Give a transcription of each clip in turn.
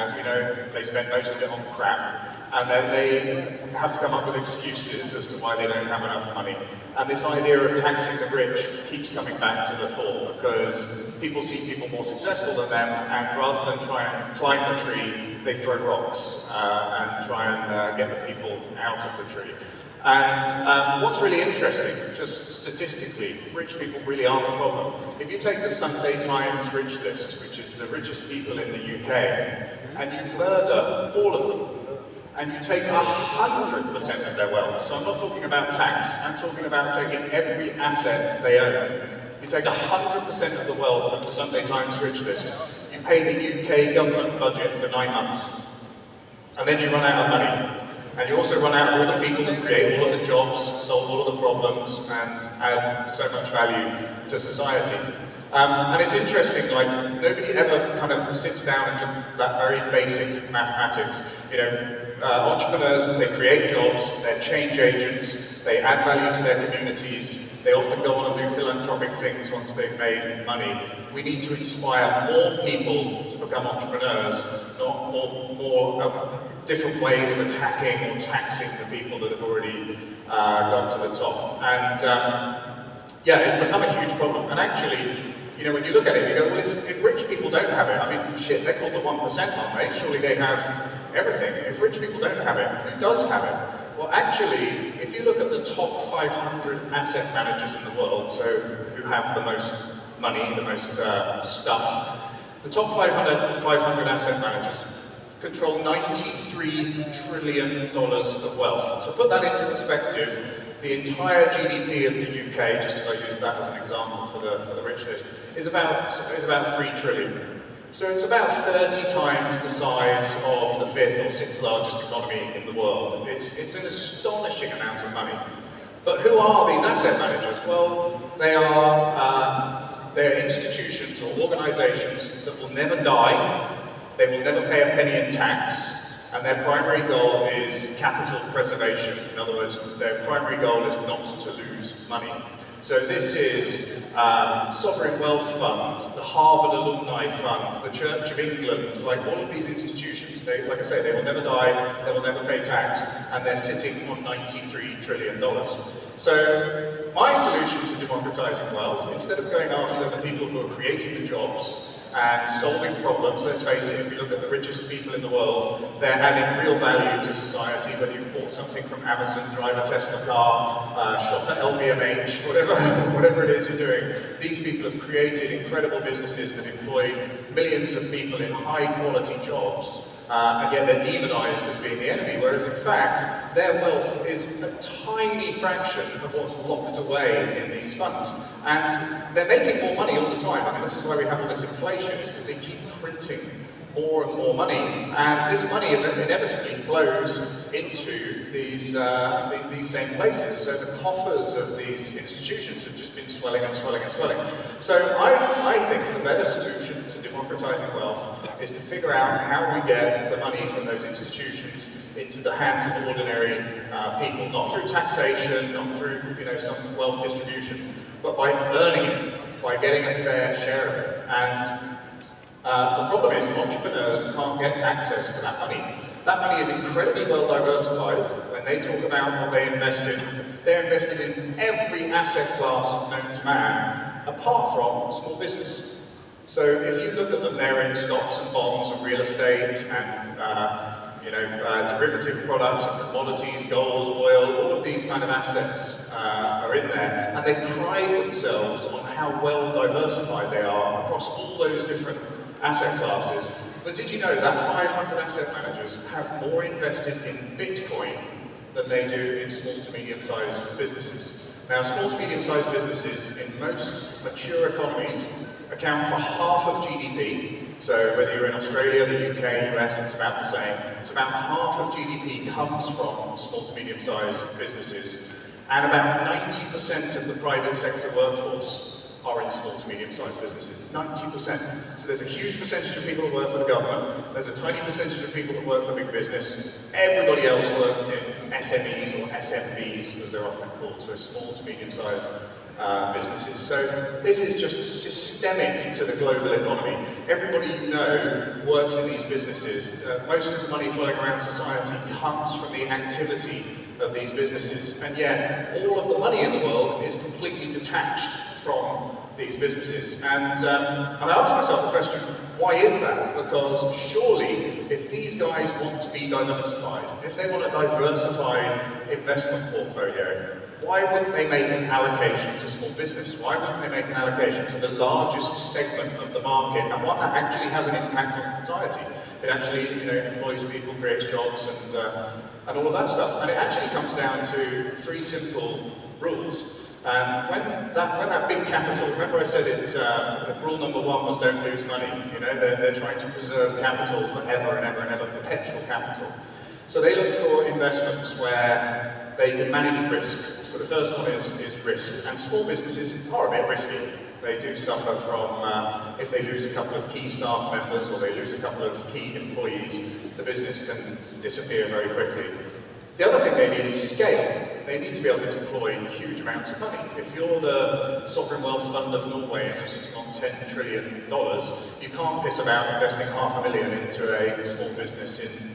as we know, they spend most of it on crap, and then they have to come up with excuses as to why they don't have enough money. And this idea of taxing the rich keeps coming back to the fore, because people see people more successful than them, and rather than try and climb the tree, they throw rocks and try and get the people out of the tree. And what's really interesting, just statistically, rich people really aren't the problem. If you take the Sunday Times rich list, which is the richest people in the UK, and you murder all of them, and you take 100% of their wealth, so I'm not talking about tax, I'm talking about taking every asset they own. You take 100% of the wealth of the Sunday Times rich list, you pay the UK government budget for 9 months, and then you run out of money. And you also run out of all the people that create all of the jobs, solve all of the problems, and add so much value to society. And it's interesting, like, nobody ever kind of sits down and does that very basic mathematics. You know, entrepreneurs, they create jobs, they're change agents, they add value to their communities, they often go on and do philanthropic things once they've made money. We need to inspire more people to become entrepreneurs, not more different ways of attacking or taxing the people that have already got to the top. And yeah, it's become a huge problem. And actually, you know, when you look at it, you go, well, if rich people don't have it, I mean, shit, they're called the 1%, aren't they? Surely they have everything. If rich people don't have it, who does have it? Well, actually, if you look at the top 500 asset managers in the world, so who have the most money, the most stuff, the top 500 asset managers control $93 trillion of wealth. So put that into perspective, the entire GDP of the UK, just as I use that as an example for the rich list, is about 3 trillion. So it's about 30 times the size of the 5th or 6th largest economy in the world. It's an astonishing amount of money. But who are these asset managers? Well, they're institutions or organizations that will never die, they will never pay a penny in tax, and their primary goal is capital preservation. In other words, their primary goal is not to lose money. So this is sovereign wealth funds, the Harvard Alumni Fund, the Church of England, like all of these institutions, like I say, they will never die, they will never pay tax, and they're sitting on $93 trillion. So my solution to democratizing wealth, instead of going after the people who are creating the jobs and solving problems, let's face it, if you look at the richest people in the world, they're adding real value to society, whether you've bought something from Amazon, drive a Tesla car, shop at LVMH, whatever it is you're doing. These people have created incredible businesses that employ millions of people in high-quality jobs, and yet they're demonized as being the enemy, whereas in fact, their wealth is a tiny fraction of what's locked away in these funds. And they're making more money all the time. I mean, this is why we have all this inflation, is because they keep printing more and more money. And this money inevitably flows into these same places. So the coffers of these institutions have just been swelling and swelling and swelling. So I think the better solution to democratizing wealth is to figure out how we get the money from those institutions into the hands of ordinary people, not through taxation, not through some wealth distribution, but by earning it, by getting a fair share of it. And the problem is entrepreneurs can't get access to that money. That money is incredibly well diversified. When they talk about what they invest in, they're invested in every asset class known to man, apart from small business. So if you look at them, they're in stocks and bonds and real estate and derivative products and commodities, gold, oil, all of these kind of assets are in there, and they pride themselves on how well diversified they are across all those different asset classes. But did you know that 500 asset managers have more invested in Bitcoin than they do in small to medium-sized businesses? Now, small to medium-sized businesses in most mature economies account for half of GDP. So whether you're in Australia, the UK, US, it's about the same. It's about half of GDP comes from small to medium-sized businesses. And about 90% of the private sector workforce are in small to medium-sized businesses. 90%. So there's a huge percentage of people that work for the government. There's a tiny percentage of people that work for big business. Everybody else works in SMEs or SMBs, as they're often called. So small to medium-sized businesses. So this is just systemic to the global economy. Everybody you know works in these businesses. Most of the money flowing around society comes from the activity of these businesses, and yet all of the money in the world is completely detached from these businesses. And I asked myself the question, why is that? Because surely, if these guys want to be diversified, if they want a diversified investment portfolio, why wouldn't they make an allocation to small business? Why wouldn't they make an allocation to the largest segment of the market, and one that actually has an impact on society? It actually, employs people, creates jobs, and all of that stuff. And it actually comes down to 3 simple rules. When that big capital, remember I said it, rule number 1 was don't lose money. They're trying to preserve capital forever and ever and ever, perpetual capital. So they look for investments where they can manage risk. So the first one is risk. And small businesses are a bit risky. They do suffer from, if they lose a couple of key staff members or they lose a couple of key employees, the business can disappear very quickly. The other thing they need is scale. They need to be able to deploy huge amounts of money. If you're the Sovereign Wealth Fund of Norway and you're sitting on $10 trillion, you can't piss about investing $500,000 into a small business in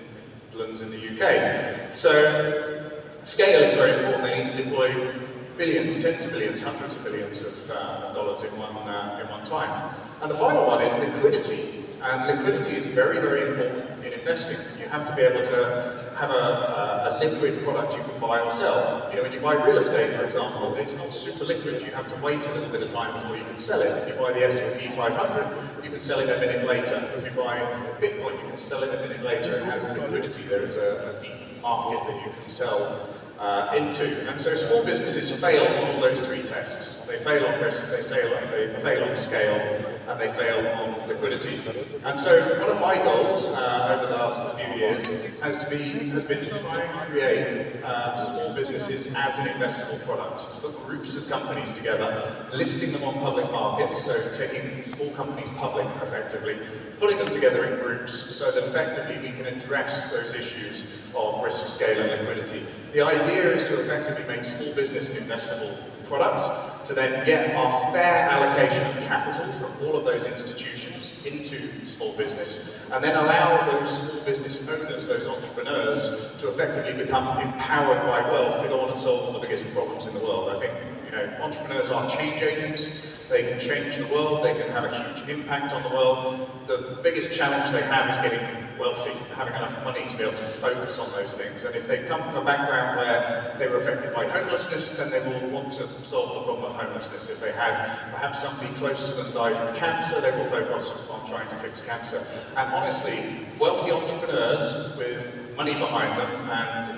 Midlands in the UK. So scale is very important. They need to deploy billions, tens of billions, hundreds of billions of dollars in one time. And the final one is liquidity. And liquidity is very, very important in investing. You have to be able to have a liquid product you can buy or sell. When you buy real estate, for example, it's not super liquid. You have to wait a little bit of time before you can sell it. If you buy the S&P 500, you can sell it a minute later. If you buy Bitcoin, you can sell it a minute later. It has liquidity. There is a deep market that you can sell into. And so small businesses fail on all those 3 tests. They fail on risk, they fail on scale, and they fail on liquidity. And so one of my goals over the last few years has been to try and create small businesses as an investable product, to put groups of companies together, listing them on public markets, so taking small companies public effectively, putting them together in groups so that effectively we can address those issues of risk, scale, and liquidity. The idea is to effectively make small business an investable product, to then get our fair allocation of capital from all of those institutions into small business, and then allow those small business owners, those entrepreneurs, to effectively become empowered by wealth to go on and solve all the biggest problems in the world. I think entrepreneurs are change agents. They can change the world, they can have a huge impact on the world. The biggest challenge they have is getting wealthy, having enough money to be able to focus on those things. And if they've come from a background where they were affected by homelessness, then they will want to solve the problem of homelessness. If they had perhaps somebody close to them die from cancer, they will focus on trying to fix cancer. And honestly, wealthy entrepreneurs with money behind them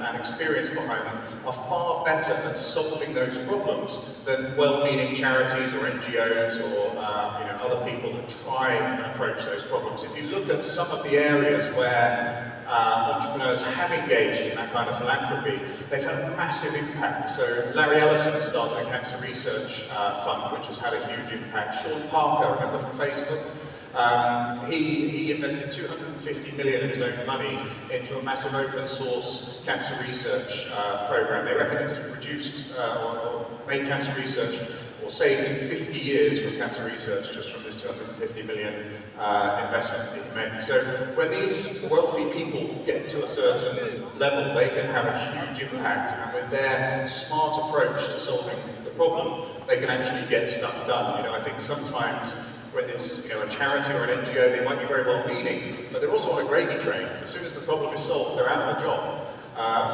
and experience behind them are far better at solving those problems than well-meaning charities or NGOs or other people that try and approach those problems. If you look at some of the areas where entrepreneurs have engaged in that kind of philanthropy, they've had a massive impact. So Larry Ellison started a cancer research fund, which has had a huge impact. Sean Parker, remember from Facebook? He invested $250 million of his own money into a massive open source cancer research program. They reckon it's reduced or made cancer research or saved 50 years from cancer research just from this $250 million investment that he made. So when these wealthy people get to a certain level, they can have a huge impact, and with their smart approach to solving the problem, they can actually get stuff done. I think sometimes when it's a charity or an NGO, they might be very well-meaning, but they're also on a gravy train. As soon as the problem is solved, they're out of a job.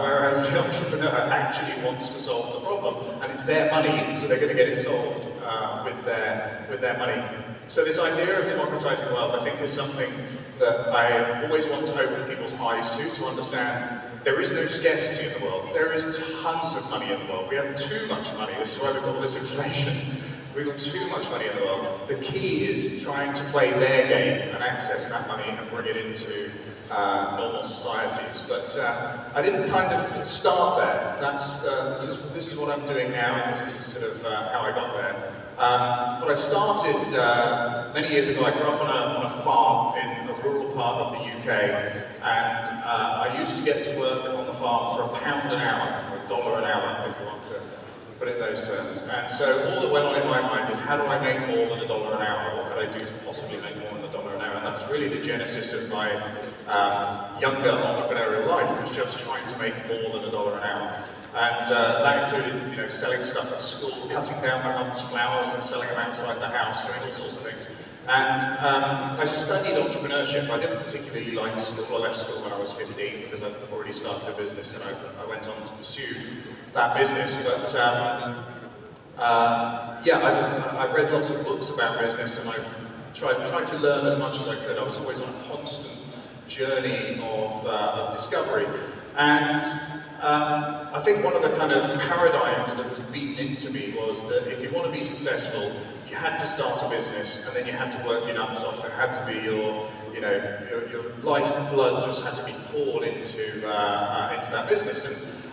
Whereas the entrepreneur actually wants to solve the problem, and it's their money, so they're going to get it solved with their money. So this idea of democratizing wealth, I think, is something that I always want to open people's eyes to understand there is no scarcity in the world. There is tons of money in the world. We have too much money. This is why we call this inflation. We've got too much money in the world. The key is trying to play their game and access that money and bring it into normal societies. But I didn't kind of start there. This is what I'm doing now, and this is sort of how I got there. But I started many years ago. I grew up on a farm in a rural part of the UK, and I used to get to work on the farm for £1 an hour, or $1 an hour, if you want to put it in those terms. And so all that went on in my mind is, how do I make more than $1 an hour? What could I do to possibly make more than $1 an hour? And that was really the genesis of my younger entrepreneurial life, was just trying to make more than $1 an hour. And that included, you know, selling stuff at school, cutting down my mum's flowers and selling them outside the house, doing all sorts of things. And I studied entrepreneurship. I didn't particularly like school. I left school when I was 15 because I'd already started a business, and I went on to pursue that business. But yeah, I read lots of books about business, and I tried to learn as much as I could. I was always on a constant journey of discovery. And I think one of the kind of paradigms that was beaten into me was that if you want to be successful, you had to start a business, and then you had to work your nuts off. It had to be your life and blood just had to be poured into that business.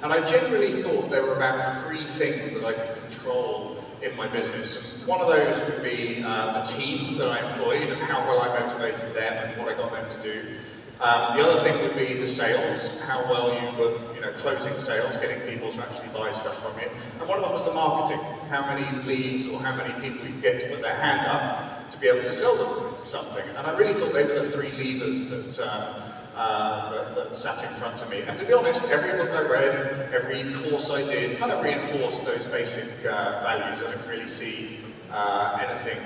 And I generally thought there were about 3 things that I could control in my business. And one of those would be the team that I employed and how well I motivated them and what I got them to do. The other thing would be the sales, how well you were closing sales, getting people to actually buy stuff from you. And one of them was the marketing, how many leads or how many people you could get to put their hand up to be able to sell them something. And I really thought they were the 3 levers that sat in front of me. And to be honest, every book I read, every course I did, kind of reinforced those basic values. I didn't really see anything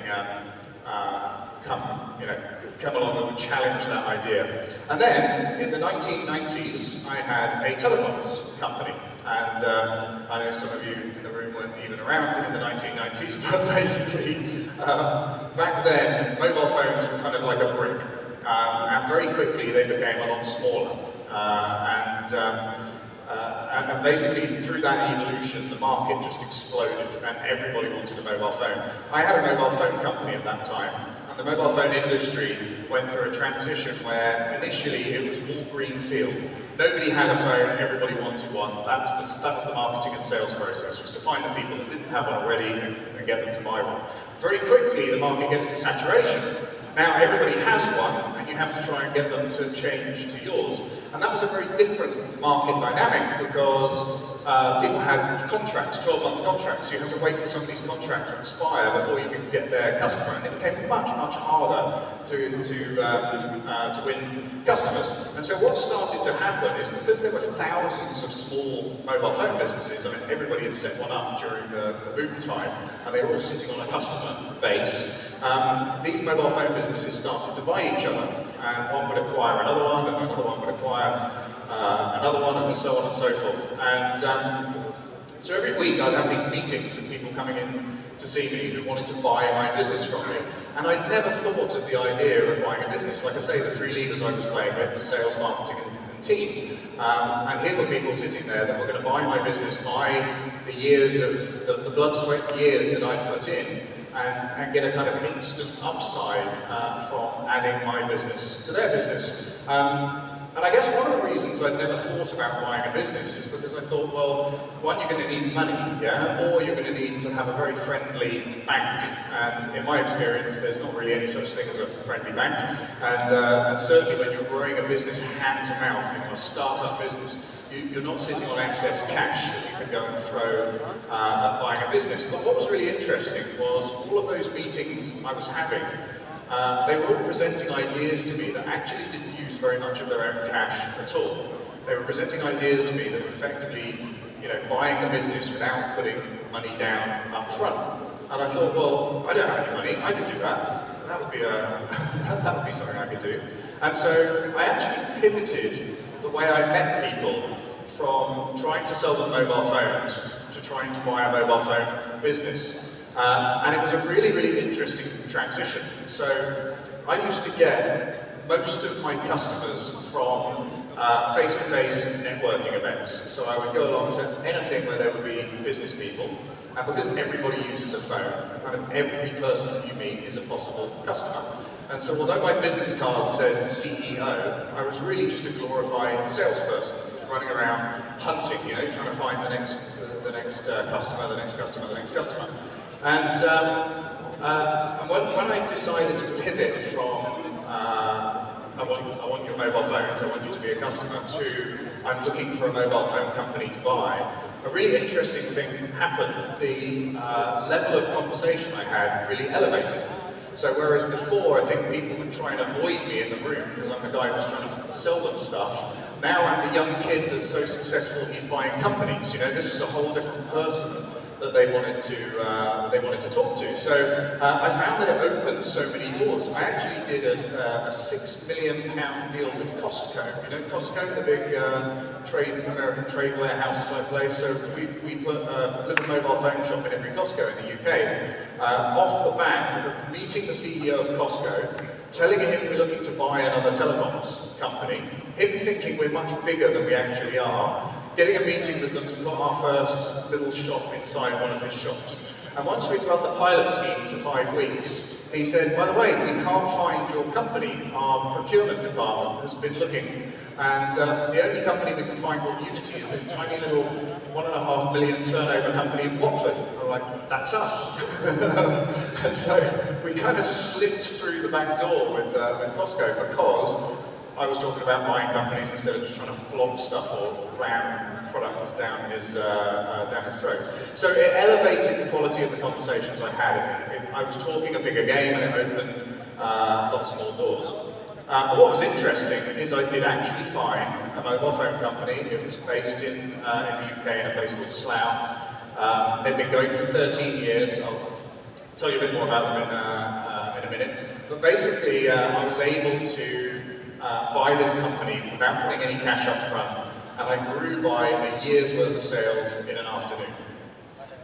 come along that would challenge that idea. And then, in the 1990s, I had a telecoms company. And I know some of you in the room weren't even around in the 1990s, but basically, back then, mobile phones were kind of like a brick. And very quickly, they became a lot smaller. And basically, through that evolution, the market just exploded, and everybody wanted a mobile phone. I had a mobile phone company at that time, and the mobile phone industry went through a transition where initially it was all greenfield. Nobody had a phone, everybody wanted one. That was the marketing and sales process, was to find the people that didn't have one already and get them to buy one. Very quickly, the market gets to saturation. Now everybody has one, and you have to try and get them to change to yours. And that was a very different market dynamic because people had contracts, 12-month contracts. You had to wait for somebody's contract to expire before you could get their customer. And it became much, much harder to win customers. And so what started to happen is, because there were thousands of small mobile phone businesses, I mean, everybody had set one up during the boom time, and they were all sitting on a customer base. These mobile phone businesses started to buy each other, and one would acquire another one, and another one would acquire another one, and so on and so forth. And so every week I'd have these meetings with people coming in to see me who wanted to buy my business from me. And I'd never thought of the idea of buying a business. Like I say, the 3 levers I was playing with were sales, marketing, and team. And here were people sitting there that were going to buy my business, buy the years of the blood, sweat years that I'd put in, and get a kind of instant upside from adding my business to their business. And I guess one of the reasons I'd never thought about buying a business is because I thought, well, one, you're going to need money, yeah, or you're going to need to have a very friendly bank. And in my experience, there's not really any such thing as a friendly bank. And certainly when you're growing a business hand to mouth, a startup business, you're not sitting on excess cash that you can go and throw at buying a business. But what was really interesting was all of those meetings I was having, they were all presenting ideas to me that actually didn't use very much of their own cash at all. They were presenting ideas to me that were effectively, buying the business without putting money down up front. And I thought, well, I don't have any money, I could do that. That would be something I could do. And so I actually pivoted the way I met people from trying to sell them mobile phones to trying to buy a mobile phone business. And it was a really, really interesting transition. So I used to get most of my customers from face-to-face networking events. So I would go along to anything where there would be business people. And because everybody uses a phone, kind of every person that you meet is a possible customer. And so although my business card said CEO, I was really just a glorified salesperson, running around hunting, trying to find the next customer, the next customer, the next customer. And when I decided to pivot from I want your mobile phones, I want you to be a customer, to I'm looking for a mobile phone company to buy, a really interesting thing happened. The level of conversation I had really elevated. So whereas before, I think people would try and avoid me in the room because I'm the guy who's trying to sell them stuff, now I'm the young kid that's so successful he's buying companies. You know, this was a whole different person that they wanted to talk to. So I found that it opened so many doors. I actually did a £6 million deal with Costco. You know, Costco, the big American trade warehouse type place. So we put a little mobile phone shop in every Costco in the UK. Off the back of meeting the CEO of Costco, telling him we're looking to buy another telecoms company, him thinking we're much bigger than we actually are, getting a meeting with them to put our first little shop inside one of his shops. And once we'd run the pilot scheme for 5 weeks, he said, by the way, we can't find your company. Our procurement department has been looking, and the only company we can find called Unity is this tiny little $1.5 million turnover company in Watford. And we're like, that's us. And so we kind of slipped through the back door with Costco because I was talking about buying companies instead of just trying to flog stuff or ram products down his throat. So it elevated the quality of the conversations I had. I was talking a bigger game and it opened lots more doors. But what was interesting is I did actually find a mobile phone company. It was based in the UK in a place called Slough. They've been going for 13 years. I'll tell you a bit more about them in a minute. But basically, I was able to buy this company without putting any cash up front, and I grew by a year's worth of sales in an afternoon.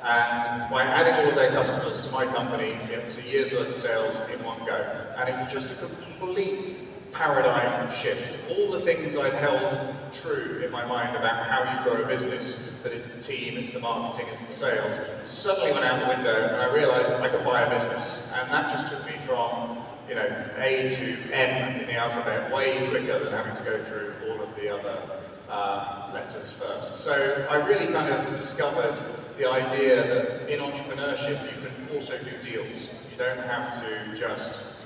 And by adding all of their customers to my company, it was a year's worth of sales in one go. And it was just a complete paradigm shift. All the things I'd held true in my mind about how you grow a business, that it's the team, it's the marketing, it's the sales, suddenly went out the window and I realized I could buy a business. And that just took me from A to M in the alphabet way quicker than having to go through all of the other letters first. So I really kind of discovered the idea that in entrepreneurship you can also do deals. You don't have to just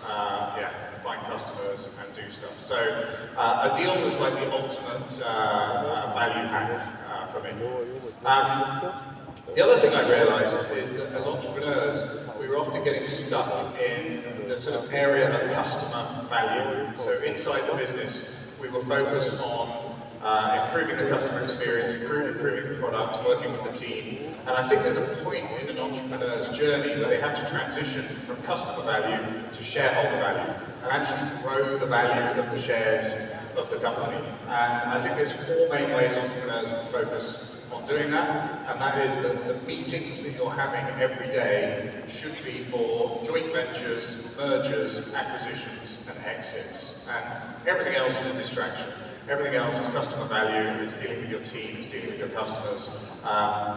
find customers and do stuff. So a deal was like the ultimate value hack for me. The other thing I realized is that as entrepreneurs, we were often getting stuck in the sort of area of customer value. So inside the business, we were focused on improving the customer experience, improving the product, working with the team. And I think there's a point in an entrepreneur's journey where they have to transition from customer value to shareholder value and actually grow the value of the shares of the company. And I think there's 4 main ways entrepreneurs can focus on doing that, and that is that the meetings that you're having every day should be for joint ventures, mergers, acquisitions, and exits. And everything else is a distraction. Everything else is customer value, it's dealing with your team, it's dealing with your customers.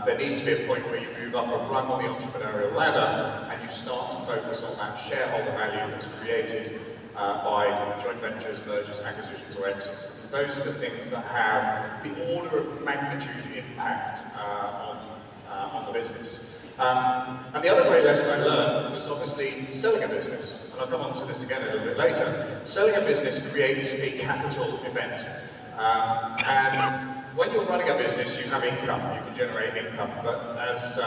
There needs to be a point where you move up a rung on the entrepreneurial ladder and you start to focus on that shareholder value that's created by joint ventures, mergers, acquisitions, or exits, because those are the things that have the order of magnitude impact on the business. And the other great lesson I learned was obviously selling a business, and I'll come on to this again a little bit later. Selling a business creates a capital event, and when you're running a business, you have income, you can generate income, but as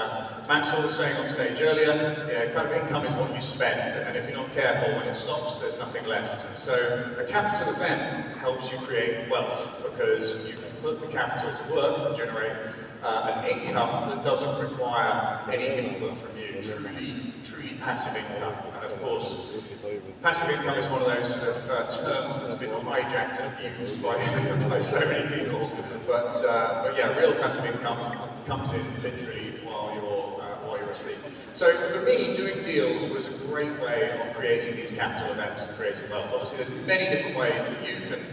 Mansell was saying on stage earlier, kind of income is what you spend, and if you're not careful, when it stops, there's nothing left. And so a capital event helps you create wealth, because you can put the capital to work and generate an income that doesn't require any input from you, truly passive income. And of course, passive income is one of those sort of terms that's been hijacked and used by so many people. But yeah, real passive income comes in literally while you're asleep. So for me, doing deals was a great way of creating these capital events and creating wealth. Obviously, there's many different ways that you can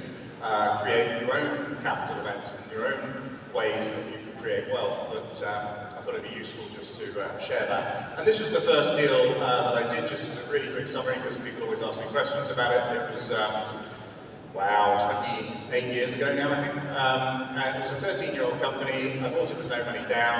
create your own capital events and your own ways that you can create wealth, but I thought it'd be useful just to share that. And this was the first deal that I did, just as a really quick summary, because people always ask me questions about it. It was, 28 years ago now, I think. And it was a 13-year-old company. I bought it with no money down.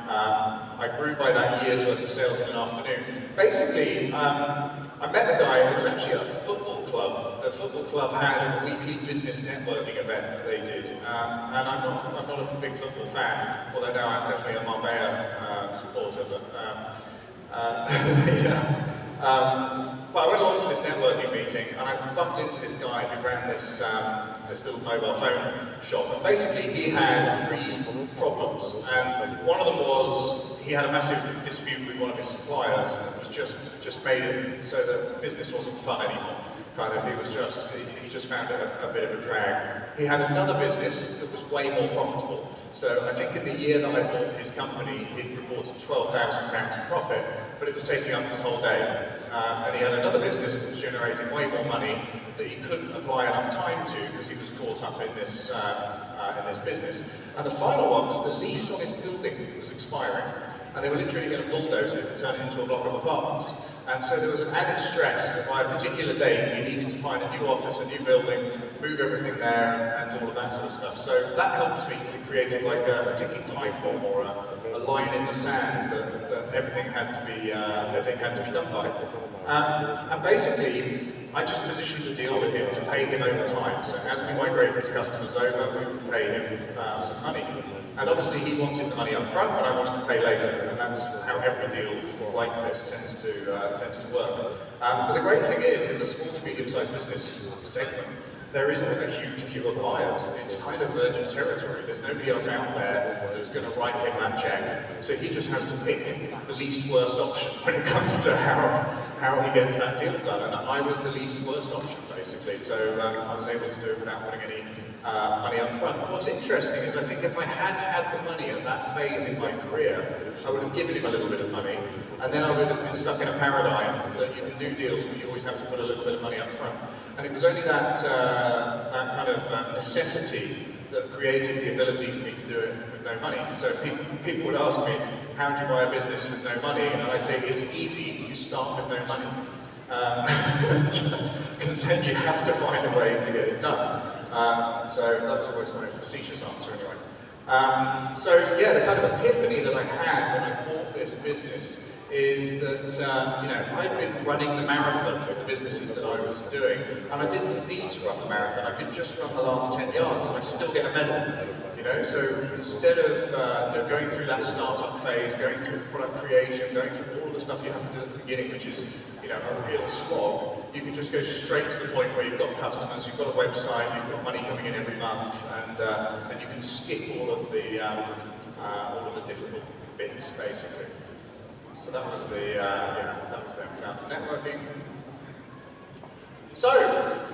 I grew by that year's worth of sales in an afternoon. Basically, I met a guy who was actually at a football club of football club had a weekly business networking event that they did, and I'm not a big football fan, although now I'm definitely a Marbella supporter. But I went along to this networking meeting and I bumped into this guy who ran this little mobile phone shop. And basically he had 3 problems. And one of them was he had a massive dispute with one of his suppliers that was just made it so that business wasn't fun anymore. He just found it a bit of a drag. He had another business that was way more profitable. So I think in the year that I bought his company, he'd reported £12,000 in profit, but it was taking up his whole day. And he had another business that was generating way more money that he couldn't apply enough time to because he was caught up in this business. And the final one was the lease on his building was expiring. And they were literally going to bulldoze it and turn it into a block of apartments. And so there was an added stress that by a particular date he needed to find a new office, a new building, move everything there, and all of that sort of stuff. So that helped me because it created like a ticking time bomb or a line in the sand that everything had to be done by. And basically, I just positioned the deal with him to pay him over time. So as we migrate his customers over, we would pay him some money. And obviously he wanted the money up front, but I wanted to pay later, and that's how every deal like this tends to work. But the great thing is, in the small to medium-sized business segment, there isn't a huge queue of buyers. It's kind of virgin territory. There's nobody else out there who's going to write him that check. So he just has to pick the least worst option when it comes to how he gets that deal done. And I was the least worst option, basically. So I was able to do it without putting any money up front. What's interesting is I think if I had the money at that phase in my career, I would have given him a little bit of money, and then I would have been stuck in a paradigm that you can do deals, but you always have to put a little bit of money up front. And it was only that kind of necessity that created the ability for me to do it with no money. So people would ask me, how do you buy a business with no money? And I say, it's easy, you start with no money. Because then you have to find a way to get it done. So that was always my facetious answer anyway. So yeah, the kind of epiphany that I had when I bought this business is that, I'd been running the marathon with the businesses that I was doing, and I didn't need to run the marathon. I could just run the last 10 yards and I still get a medal. So instead of going through that startup phase, going through product creation, going through all the stuff you have to do at the beginning, which is, a real slog, you can just go straight to the point where you've got customers, you've got a website, you've got money coming in every month, and you can skip all of the difficult bits, basically. So that was them found networking. So,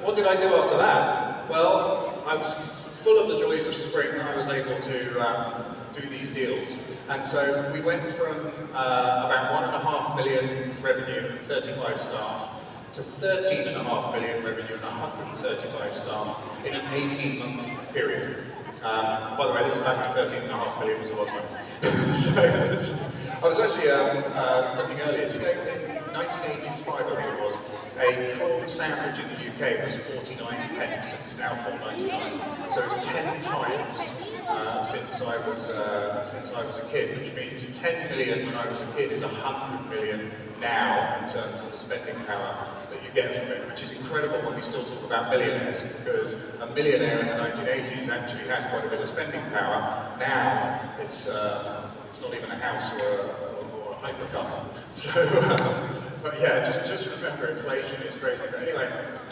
what did I do after that? Well, I was full of the joys of spring. I was able to do these deals. And so we went from about 1.5 million revenue and 35 staff to 13.5 million revenue and 135 staff in an 18-month period. By the way, this is back when 13.5 million was a lot of money. So I was actually looking earlier. Do you know, in 1985, I think it was, a prawn sandwich in the UK was 49 pence, and it's now $4.99. So it's 10 times since I was a kid, which means 10 million when I was a kid is 100 million now in terms of the spending power that you get from it, which is incredible when we still talk about millionaires, because a millionaire in the 1980s actually had quite a bit of spending power. Now it's not even a house or a hypercar. So. But yeah, just remember, inflation is crazy. But anyway,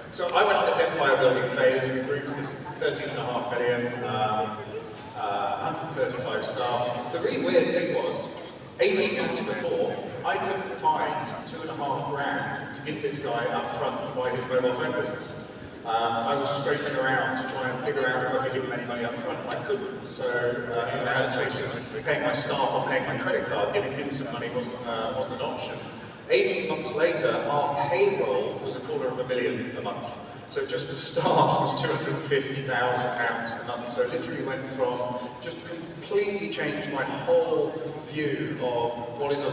so I went on this empire building phase. We grew to this 13.5 million, 135 staff. The really weird thing was, 18 months before, I couldn't find $2.5 grand to give this guy up front to buy his mobile phone business. I was scraping around to try and figure out if I could give him any money up front, and I couldn't. So I had a choice of paying my staff or paying my credit card. Giving him some money wasn't an option. 18 months later, our payroll was $250,000 a month. So just the staff was £250,000 a month. So literally went from, just completely changed my whole view of what is a